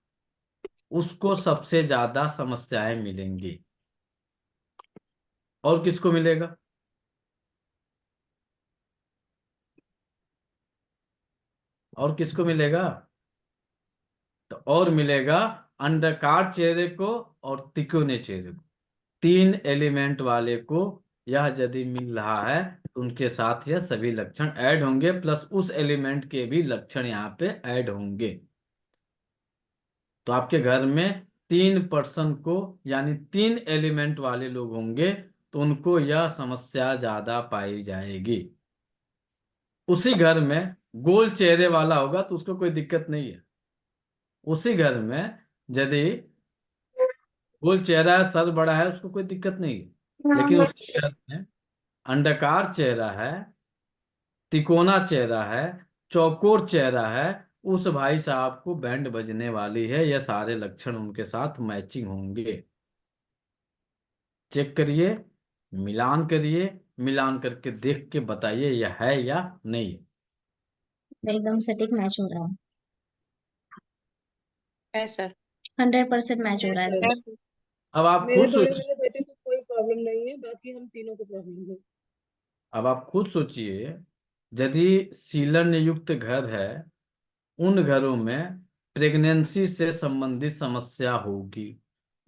उसको सबसे ज्यादा समस्याएं मिलेंगी। और किसको मिलेगा? और किसको मिलेगा? तो और मिलेगा अंडाकार चेहरे को और तिकोने चेहरे को। 3 एलिमेंट वाले को यह यदि मिल रहा है तो उनके साथ यह सभी लक्षण ऐड होंगे, प्लस उस एलिमेंट के भी लक्षण यहाँ पे ऐड होंगे। तो आपके घर में 3 पर्सन को यानी 3 एलिमेंट वाले लोग होंगे तो उनको यह समस्या ज्यादा पाई जाएगी। उसी घर में गोल चेहरे वाला होगा तो उसको कोई दिक्कत नहीं है। उसी घर में यदि गोल चेहरा है, सर बड़ा है, उसको कोई दिक्कत नहीं है। लेकिन उसी घर में अंडाकार चेहरा है, तिकोना चेहरा है, चौकोर चेहरा है, उस भाई साहब को बैंड बजने वाली है। ये सारे लक्षण उनके साथ मैचिंग होंगे। चेक करिए, मिलान करिए, मिलान करके देख के बताइए यह है या नहीं। एकदम सटीक मैच हो रहा है सर। है, 100% मैच हो रहा है सर। अब आप मेरे खुद बड़े सोचिए, वाले बेटे को कोई प्रॉब्लम नहीं है, बाकी हम तीनों को प्रॉब्लम है। अब आप खुद सोचिए, यदि सीलन युक्त घर है, उन घरों में प्रेगनेंसी से संबंधित समस्या होगी,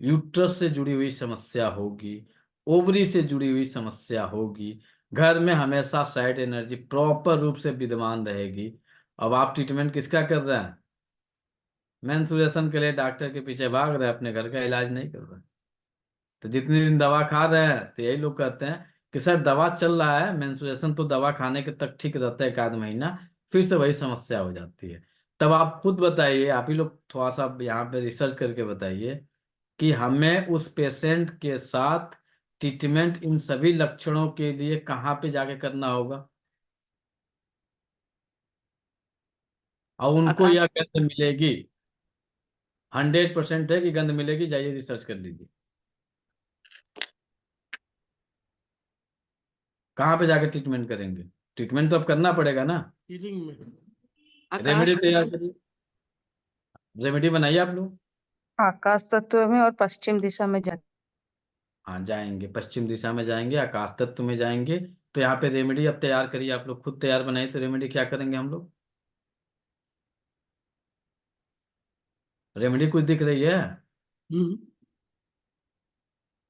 यूट्रस से जुड़ी हुई समस्या होगी, ओवरी से जुड़ी हुई समस्या होगी, घर में हमेशा साइड एनर्जी प्रॉपर रूप से विद्यमान रहेगी। अब आप ट्रीटमेंट किसका कर रहे हैं? मेंस्ट्रुएशन के लिए डॉक्टर के पीछे भाग रहे हैं, अपने घर का इलाज नहीं कर रहे हैं। तो जितने दिन दवा खा रहे हैं तो यही लोग कहते हैं कि सर दवा चल रहा है, मेंस्ट्रुएशन तो दवा खाने के तक ठीक रहता है, 1 आध महीना, फिर से वही समस्या हो जाती है। तब आप खुद बताइए, आप ही लोग थोड़ा सा यहाँ पे रिसर्च करके बताइए कि हमें उस पेशेंट के साथ ट्रीटमेंट इन सभी लक्षणों के लिए कहाँ पे जाके करना होगा, और उनको यह कैसे मिलेगी? 100% है कि गंध मिलेगी, जाइए रिसर्च कर लीजिए। कहाँ पे जाके ट्रीटमेंट करेंगे? ट्रीटमेंट तो अब करना पड़ेगा ना। रेमेडी तैयार करिए, रेमेडी बनाइए आप लोग। आकाश तत्व में और पश्चिम दिशा में जा हाँ जाएंगे, पश्चिम दिशा में जाएंगे, आकाश तत्व में जाएंगे। तो यहाँ पे रेमेडी अब तैयार करिए आप लोग, खुद तैयार बनाइए। तो रेमेडी क्या करेंगे हम लोग? रेमेडी कुछ दिख रही है?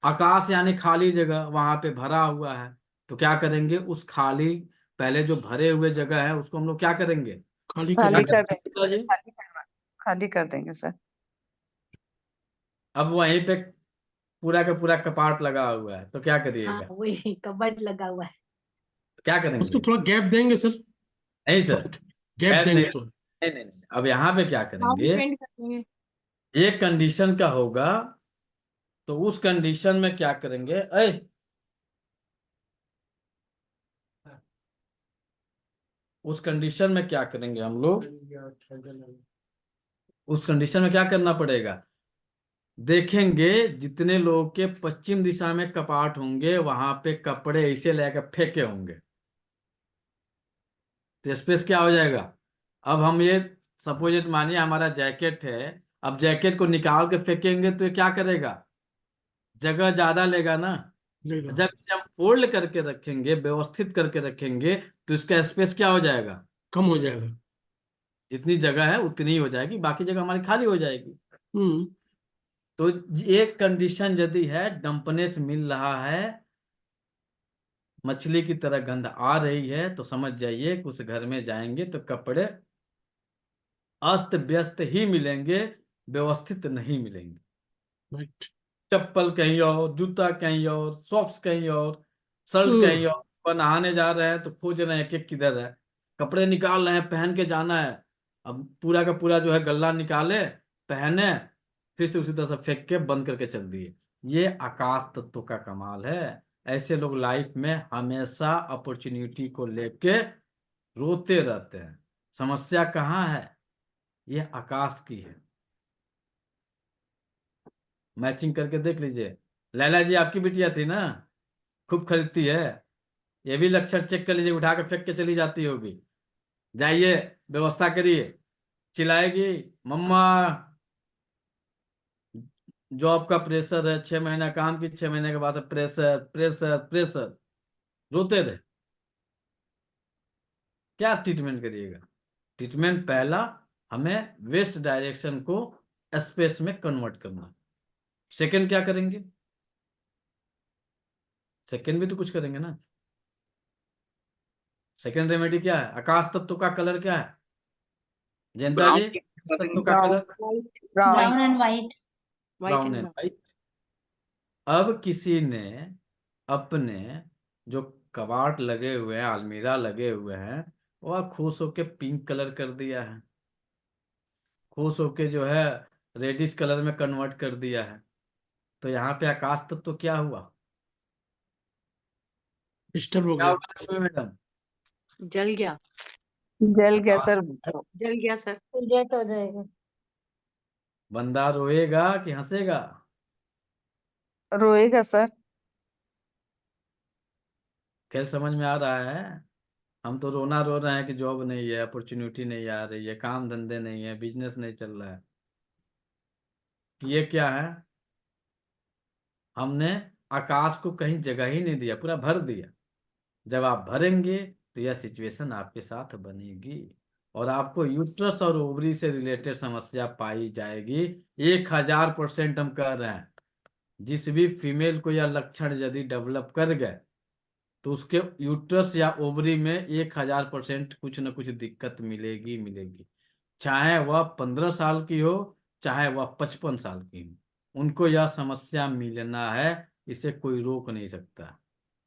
आकाश यानी खाली जगह, वहां पे भरा हुआ है। तो क्या करेंगे, उस खाली, पहले जो भरे हुए जगह है उसको हम लोग क्या करेंगे? खाली क्या कर करेंगे? देंगे, खाली कर देंगे सर। अब वहीं पे पूरा का पूरा कपाट लगा हुआ है तो क्या हाँ करिएगा? वही कबर्ड लगा हुआ है। क्या करेंगे? उसको थोड़ा गैप देंगे सर, नहीं सर, गैप गैप देंगे नहीं, तो नहीं नहीं नहीं। अब यहाँ पे क्या करेंगे, पेंट करेंगे। एक कंडीशन का होगा तो उस कंडीशन में क्या करेंगे, उस कंडीशन में क्या करेंगे हम लोग, उस कंडीशन में क्या करना पड़ेगा, देखेंगे जितने लोगों के पश्चिम दिशा में कपाट होंगे वहां पे कपड़े ऐसे लेकर फेंके होंगे, तो स्पेस क्या हो जाएगा। अब हम ये सपोजिट मानिए हमारा जैकेट है, अब जैकेट को निकाल के फेंकेंगे तो ये क्या करेगा, जगह ज्यादा लेगा ना। लेगा, जब इसे हम फोल्ड करके रखेंगे, व्यवस्थित करके रखेंगे, तो इसका स्पेस क्या हो जाएगा? कम हो जाएगा। जितनी जगह है उतनी ही हो जाएगी, बाकी जगह हमारी खाली हो जाएगी। हम्म। तो एक कंडीशन यदि है, डंपनेस मिल रहा है, मछली की तरह गंध आ रही है, तो समझ जाइए कि उस घर में जाएंगे तो कपड़े अस्त व्यस्त ही मिलेंगे, व्यवस्थित नहीं मिलेंगे। राइट। चप्पल कहीं और, जूता कहीं और, सॉक्स कहीं और, शर्ट कहीं और। पर नहाने जा रहे हैं तो खोज रहे हैं एक एक किधर है, कपड़े निकाल रहे हैं, पहन के जाना है। अब पूरा का पूरा जो है गल्ला निकाले, पहने, फिर से उसी तरह से फेंक के बंद करके चल दिए। ये आकाश तत्व का कमाल है। ऐसे लोग लाइफ में हमेशा अपॉर्चुनिटी को लेके रोते रहते हैं। समस्या कहाँ है? ये आकाश की है। मैचिंग करके देख लीजिए। लैला जी आपकी बिटिया थी ना, खूब खरीदती है। ये भी लक्षण चेक कर लीजिए, उठा के फेंक के चली जाती होगी। जाइए, व्यवस्था करिए, चिल्लाएगी, मम्मा जॉब का प्रेशर है, 6 महीना काम की, 6 महीने के बाद से प्रेशर प्रेशर प्रेशर, रोते रहे। क्या ट्रीटमेंट करिएगा? ट्रीटमेंट पहला, हमें वेस्ट डायरेक्शन को स्पेस में कन्वर्ट करना। सेकंड क्या करेंगे? सेकंड भी तो कुछ करेंगे ना। सेकंड रेमेडी क्या है? आकाश तत्व का कलर क्या है जयंता जी? आकाश तत्व का brown, colour brown and white. Brown and white. अब किसी ने अपने जो कबाड़ लगे हुए हैं, अलमीरा लगे हुए हैं, वह खुश होके पिंक कलर कर दिया है, खुश होके जो है रेडिश कलर में कन्वर्ट कर दिया है। तो यहाँ पे आकाश तत्व क्या हुआ? डिस्टर्ब हो क्या गया। होगा लक्ष्मी मैडम? जल गया, जल गया सर। जल गया सर। रिजेक्ट हो जाएगा। बंदा रोएगा कि हंसेगा? रोएगा सर। खेल समझ में आ रहा है? हम तो रोना रो रहे हैं कि जॉब नहीं है, अपॉर्चुनिटी नहीं आ रही है, काम धंधे नहीं है, बिजनेस नहीं चल रहा है। ये क्या है? हमने आकाश को कहीं जगह ही नहीं दिया, पूरा भर दिया। जब आप भरेंगे तो यह सिचुएशन आपके साथ बनेगी और आपको यूट्रस और ओवरी से रिलेटेड समस्या पाई जाएगी। 1000% हम कह रहे हैं। जिस भी फीमेल को यह लक्षण यदि डेवलप कर गए तो उसके यूट्रस या ओवरी में 1000% कुछ न कुछ दिक्कत मिलेगी मिलेगी। चाहे वह 15 साल की हो, चाहे वह 55 साल की हो, उनको यह समस्या मिलना है। इसे कोई रोक नहीं सकता।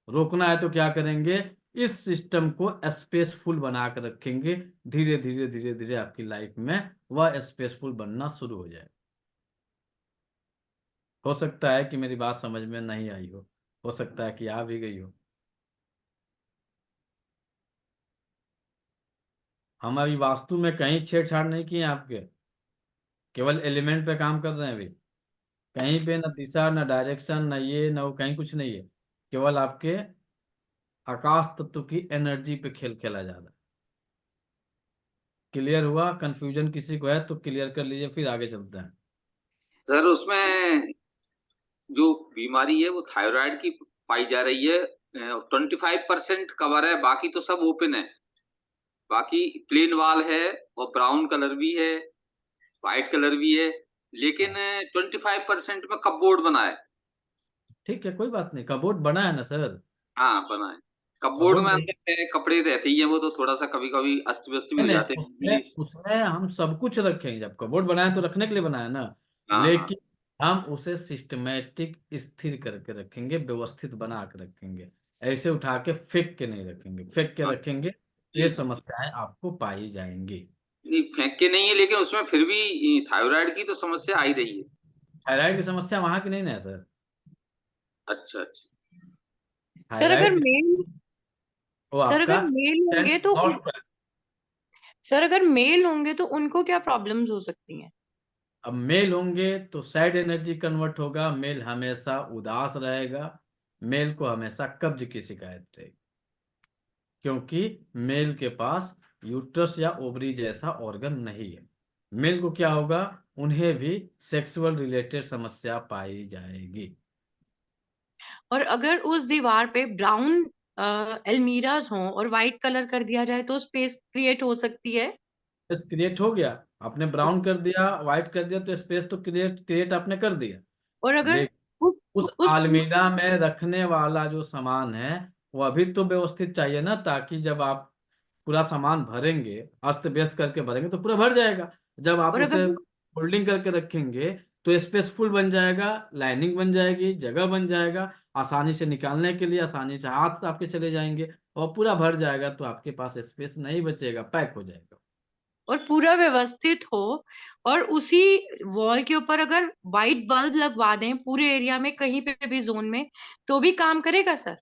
रोकना है तो क्या करेंगे? इस सिस्टम को स्पेसफुल बना कर रखेंगे। धीरे धीरे धीरे धीरे आपकी लाइफ में वह स्पेसफुल बनना शुरू हो जाए। हो सकता है कि मेरी बात समझ में नहीं आई हो सकता है कि आ भी गई हो। हम अभी वास्तु में कहीं छेड़छाड़ नहीं किए आपके, केवल एलिमेंट पे काम कर रहे हैं अभी। कहीं पे न दिशा, न डायरेक्शन, न ये न वो, कहीं कुछ नहीं है। केवल आपके आकाश तत्व की एनर्जी पे खेल खेला जा रहा है। क्लियर हुआ? कंफ्यूजन किसी को है तो क्लियर कर लीजिए, फिर आगे चलते हैं। सर उसमें जो बीमारी है वो थायराइड की पाई जा रही है। 25% कवर है, बाकी तो सब ओपन है। बाकी प्लेन वॉल है और ब्राउन कलर भी है, व्हाइट कलर भी है, लेकिन 25% में कपबोर्ड बना है। ठीक है, कोई बात नहीं, कबोर्ड बना है ना सर। हाँ बना है। कपबोर्ड कबोर्ड में नहीं, अंदर कपड़े रहते ही हैं, वो तो थोड़ा सा कभी कभी अस्त व्यस्त भी हो नहीं, जाते हैं उसमें easily। उसमें हम सब कुछ रखेंगे। जब कबोर्ड बनाए तो रखने के लिए बनाया ना, हाँ हाँ लेकिन हम उसे सिस्टमेटिक स्थिर करके रखेंगे, व्यवस्थित बना के रखेंगे। ऐसे उठा के फेंक के नहीं रखेंगे। फेंक के हाँ रखेंगे जी ये जी। समस्याएं आपको पाई जाएंगी। नहीं फेंक के नहीं है, लेकिन उसमें फिर भी थायराइड की तो समस्या आ ही रही है। थायराइड की समस्या वहां की नहीं ना है सर। अच्छा अच्छा। सर अगर थायराइड मेल वो सर आपका अगर मेल होंगे तो नॉट। सर अगर मेल होंगे तो उनको क्या प्रॉब्लम्स हो सकती हैं? अब मेल होंगे तो सैड एनर्जी कन्वर्ट होगा। मेल हमेशा उदास रहेगा। मेल को हमेशा कब्ज की शिकायत रहेगी, क्योंकि मेल के पास यूट्रस या ओवरी जैसा ऑर्गन नहीं है। मेल को क्या होगा? उन्हें भी सेक्सुअल रिलेटेड समस्या पाई जाएगी। और अगर उस दीवार पे ब्राउन अलमीराज हों और व्हाइट कलर कर दिया जाए तो स्पेस क्रिएट हो सकती है। स्पेस क्रिएट हो गया, आपने ब्राउन कर दिया, व्हाइट कर दिया, तो स्पेस तो क्रिएट क्रिएट आपने कर दिया। और अगर लेकिन उस उस अलमीरा में रखने वाला जो सामान है वो अभी तो व्यवस्थित चाहिए ना, ताकि जब आप पूरा सामान भरेंगे, अस्त व्यस्त करके भरेंगे तो पूरा भर जाएगा। जब आप और उसे अगर फोल्डिंग करके रखेंगे तो स्पेसफुल बन जाएगा, लाइनिंग बन जाएगी, जगह बन जाएगा, आसानी से निकालने के लिए, आसानी से हाथ से आपके चले जाएंगे और पूरा भर जाएगा, तो आपके पास स्पेस नहीं बचेगा, पैक हो जाएगा। और पूरा व्यवस्थित हो और उसी वॉल के ऊपर अगर व्हाइट बल्ब लगवा दें पूरे एरिया में कहीं पे भी जोन में तो भी काम करेगा सर?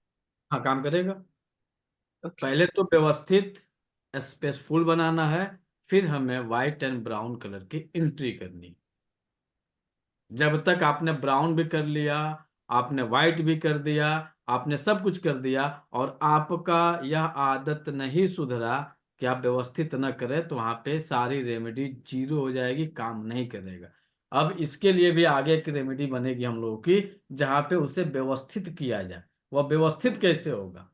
हाँ, काम करेगा। ओके। पहले तो व्यवस्थित स्पेसफुल बनाना है, फिर हमें व्हाइट एंड ब्राउन कलर की एंट्री करनी। जब तक आपने ब्राउन भी कर लिया, आपने व्हाइट भी कर दिया, आपने सब कुछ कर दिया और आपका यह आदत नहीं सुधरा कि आप व्यवस्थित न करें, तो वहां पे सारी रेमेडी जीरो हो जाएगी, काम नहीं करेगा। अब इसके लिए भी आगे एक रेमेडी बनेगी हम लोगों की, जहां पे उसे व्यवस्थित किया जाए। वह व्यवस्थित कैसे होगा?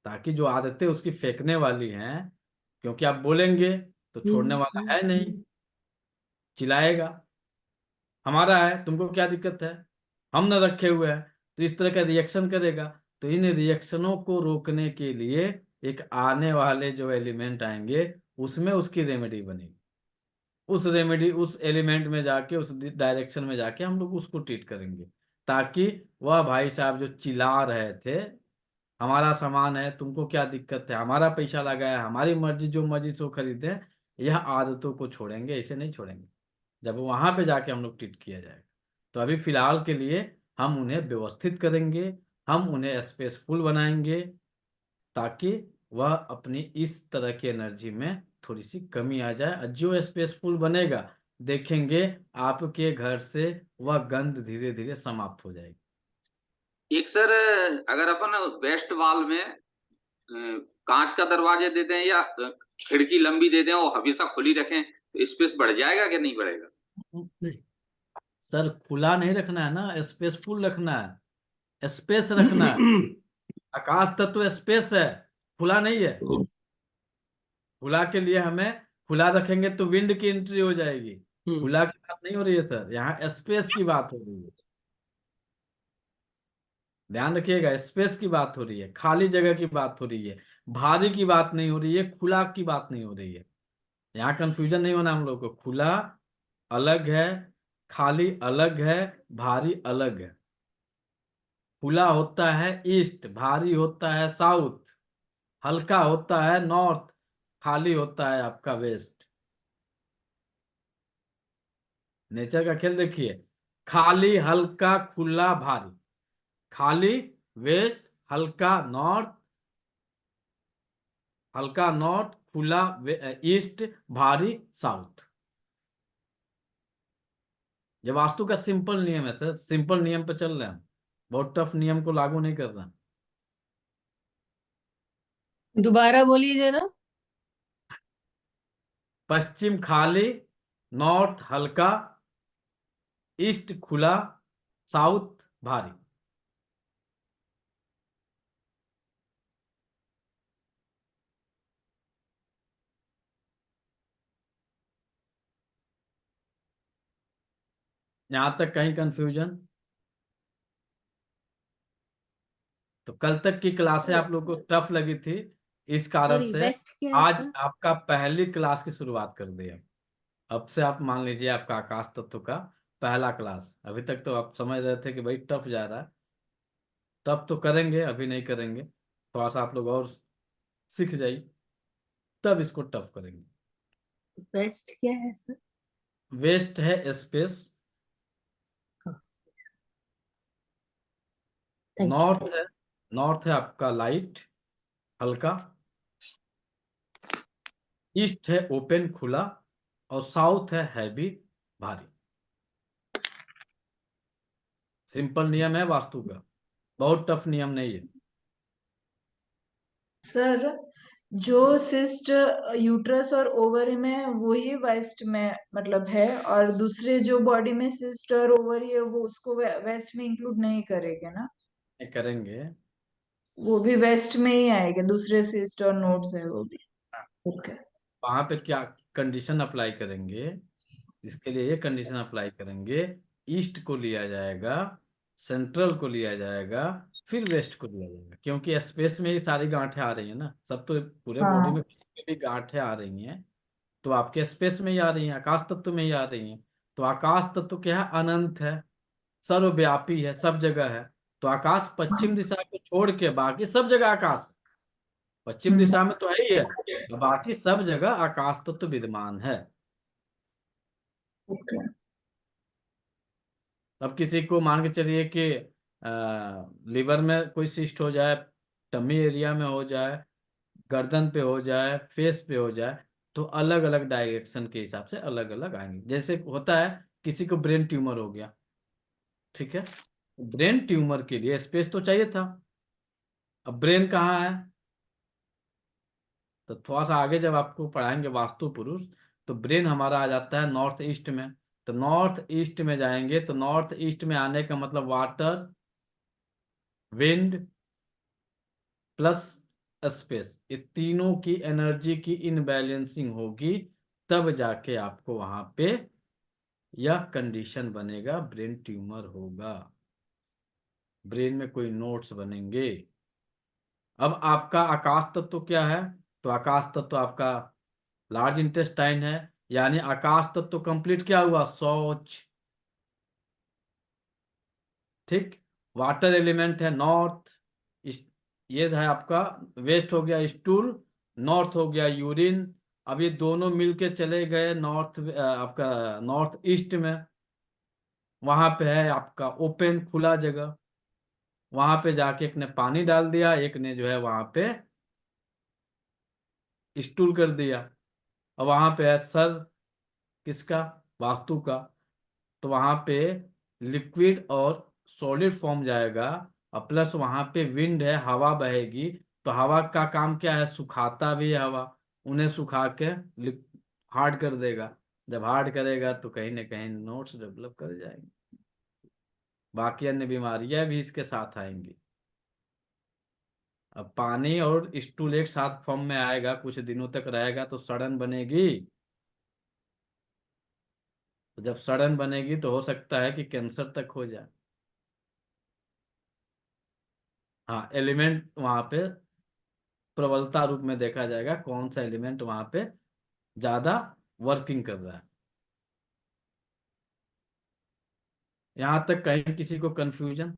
ताकि जो आदतें उसकी फेंकने वाली हैं, क्योंकि आप बोलेंगे तो छोड़ने वाला है नहीं, चिल्लाएगा, हमारा है, तुमको क्या दिक्कत है, हम न रखे हुए हैं, तो इस तरह का रिएक्शन करेगा। तो इन रिएक्शनों को रोकने के लिए एक आने वाले जो एलिमेंट आएंगे उसमें उसकी रेमेडी बनेगी। उस रेमेडी, उस एलिमेंट में जाके, उस डायरेक्शन में जाके हम लोग उसको ट्रीट करेंगे, ताकि वह भाई साहब जो चिल्ला रहे थे, हमारा सामान है, तुमको क्या दिक्कत है, हमारा पैसा लगा है, हमारी मर्जी, जो मर्जी सो खरीदे, यह आदतों को छोड़ेंगे, ऐसे नहीं छोड़ेंगे जब वहां पे जाके हम लोग ट्रीट किया जाएगा। तो अभी फिलहाल के लिए हम उन्हें व्यवस्थित करेंगे, हम उन्हें स्पेसफुल बनाएंगे, ताकि वह अपनी इस तरह की एनर्जी में थोड़ी सी कमी आ जाए। और जो स्पेसफुल बनेगा, देखेंगे आपके घर से वह गंध धीरे धीरे समाप्त हो जाएगी। एक सर, अगर अपन वेस्ट वॉल में कांच का दरवाजे दे दें या खिड़की लंबी दे दें और हमेशा खुली रखें तो स्पेस बढ़ जाएगा कि नहीं बढ़ेगा? नहीं, सर खुला नहीं रखना है ना, स्पेसफुल रखना है, स्पेस रखना है। आकाश तत्व स्पेस है, खुला नहीं है। खुला के लिए हमें, खुला रखेंगे तो विंड की एंट्री हो जाएगी, खुला की बात नहीं हो रही है सर, यहाँ स्पेस की बात हो रही है। ध्यान रखिएगा, स्पेस की बात हो रही है, खाली जगह की बात हो रही है, भारी की बात नहीं हो रही है, खुला की बात नहीं हो रही है। यहाँ कंफ्यूजन नहीं होना हम लोग को। खुला अलग है, खाली अलग है, भारी अलग है। खुला होता है ईस्ट, भारी होता है साउथ, हल्का होता है नॉर्थ, खाली होता है आपका वेस्ट। नेचर का खेल देखिए, खाली, हल्का, खुला, भारी। खाली वेस्ट, हल्का नॉर्थ, हल्का नॉर्थ, खुला ईस्ट, भारी साउथ। ये वास्तु का सिंपल नियम है सर, सिंपल नियम पे चल रहे हैं हम, बहुत टफ नियम को लागू नहीं कर रहे हैं। दोबारा बोलिए जरा। पश्चिम खाली, नॉर्थ हल्का, ईस्ट खुला, साउथ भारी। यहां तक कहीं कंफ्यूजन? तो कल तक की क्लासें आप लोगों को टफ लगी थी, इस कारण सॉरी, से वेस्ट क्या है आज सर? आपका पहली क्लास की शुरुआत कर दी है। अब से आप मान लीजिए आपका आकाश तत्व का पहला क्लास। अभी तक तो आप समझ रहे थे कि भाई टफ जा रहा है, तब तो करेंगे, अभी नहीं करेंगे, थोड़ा सा आप लोग और सीख जाइए, तब इसको टफ करेंगे। वेस्ट क्या है सर? वेस्ट है स्पेस, थैंक यू। नॉर्थ है, नॉर्थ है आपका लाइट हल्का, ईस्ट है ओपन खुला, और साउथ है हैवी भारी। सिंपल नियम है वास्तु का, बहुत टफ नियम नहीं है। सर जो सिस्ट यूट्रस और ओवरी में वही वेस्ट में मतलब है, और दूसरे जो बॉडी में सिस्ट और ओवरी है वो उसको वेस्ट में इंक्लूड नहीं करेंगे ना? ये करेंगे। वो भी वेस्ट में ही आएगा, दूसरे सिस्ट और नोड्स है वो भी। ओके। वहां पे क्या कंडीशन अप्लाई करेंगे? इसके लिए ये कंडीशन अप्लाई करेंगे, ईस्ट को लिया जाएगा, सेंट्रल को लिया जाएगा, फिर वेस्ट को लिया जाएगा, क्योंकि स्पेस में ही सारी गांठें आ रही है ना, सब तो पूरे बॉडी हाँ। में भी गांठें आ रही हैं, तो आपके स्पेस में ही आ रही हैं, आकाश तत्व में ही आ रही हैं। तो आकाश तत्व क्या है? अनंत है, सर्वव्यापी है, सब जगह है। तो आकाश पश्चिम दिशा को छोड़ के बाकी सब जगह आकाश है। पश्चिम हम्म। दिशा में तो है ही है, बाकी सब जगह आकाश तत्व विद्यमान है। ओके। अब किसी को मान के चलिए कि लिवर में कोई सिस्ट हो जाए, टमी एरिया में हो जाए, गर्दन पे हो जाए, फेस पे हो जाए, तो अलग अलग डायरेक्शन के हिसाब से अलग अलग आएंगे। जैसे होता है किसी को ब्रेन ट्यूमर हो गया, ठीक है, ब्रेन ट्यूमर के लिए स्पेस तो चाहिए था। अब ब्रेन कहाँ है? तो थोड़ा सा आगे जब आपको पढ़ाएंगे वास्तु पुरुष, तो ब्रेन हमारा आ जाता है नॉर्थ ईस्ट में। तो नॉर्थ ईस्ट में जाएंगे तो नॉर्थ ईस्ट में आने का मतलब वाटर, विंड प्लस स्पेस, ये तीनों की एनर्जी की इनबैलेंसिंग होगी, तब जाके आपको वहां पे यह कंडीशन बनेगा, ब्रेन ट्यूमर होगा, ब्रेन में कोई नोट्स बनेंगे। अब आपका आकाश तत्व क्या है? तो आकाश तत्व आपका लार्ज इंटेस्टाइन है, यानी आकाश तत्व कंप्लीट क्या हुआ? शौच। ठीक। वाटर एलिमेंट है नॉर्थ, ये है आपका, वेस्ट हो गया स्टूल, नॉर्थ हो गया यूरिन। अब ये दोनों मिलके चले गए नॉर्थ, आपका नॉर्थ ईस्ट में, वहां पे है आपका ओपन खुला जगह, वहां पे जाके एक ने पानी डाल दिया, एक ने जो है वहां पे स्टूल कर दिया। अब वहां पे है सर किसका? वास्तु का। तो वहां पे लिक्विड और सॉलिड फॉर्म जाएगा, और प्लस वहां पे विंड है, हवा बहेगी। तो हवा का काम क्या है? सुखाता भी है हवा, उन्हें सुखा के हार्ड कर देगा। जब हार्ड करेगा तो कहीं ना कहीं नोट्स डेवलप कर जाएंगे, बाकी अन्य बीमारियां भी इसके साथ आएंगी। अब पानी और स्टूल एक साथ फॉर्म में आएगा, कुछ दिनों तक रहेगा तो सड़न बनेगी। तो जब सड़न बनेगी तो हो सकता है कि कैंसर तक हो जाए। हाँ, एलिमेंट वहां पे प्रबलता रूप में देखा जाएगा, कौन सा एलिमेंट वहां पे ज्यादा वर्किंग कर रहा है। यहां तक कहीं किसी को कंफ्यूजन?